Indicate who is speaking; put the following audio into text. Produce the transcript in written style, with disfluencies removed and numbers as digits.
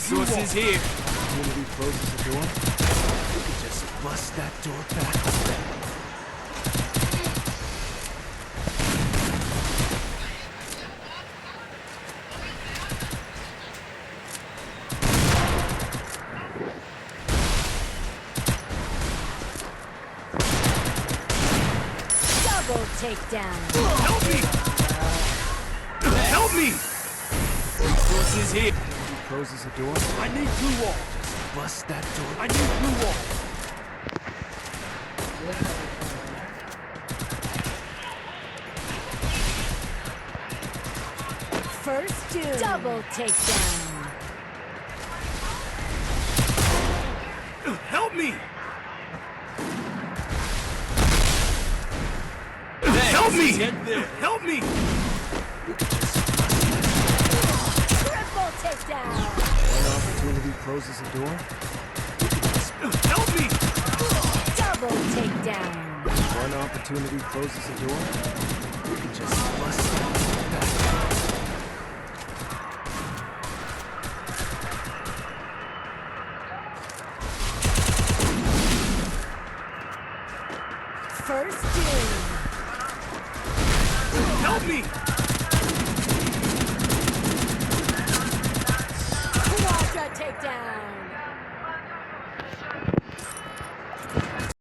Speaker 1: Resources here.
Speaker 2: Opportunity closes the door. We could just bust that door back a step.
Speaker 3: Double takedown.
Speaker 1: Help me! Help me! Resources here.
Speaker 2: He closes the door.
Speaker 1: I need blue wall.
Speaker 2: Just bust that door.
Speaker 1: I need blue wall.
Speaker 3: First two. Double takedown.
Speaker 1: Help me! Help me! Help me!
Speaker 3: Triple takedown.
Speaker 2: One opportunity closes the door.
Speaker 1: Help me!
Speaker 3: Double takedown.
Speaker 2: One opportunity closes the door. We can just bust that door back.
Speaker 3: First two.
Speaker 1: Help me!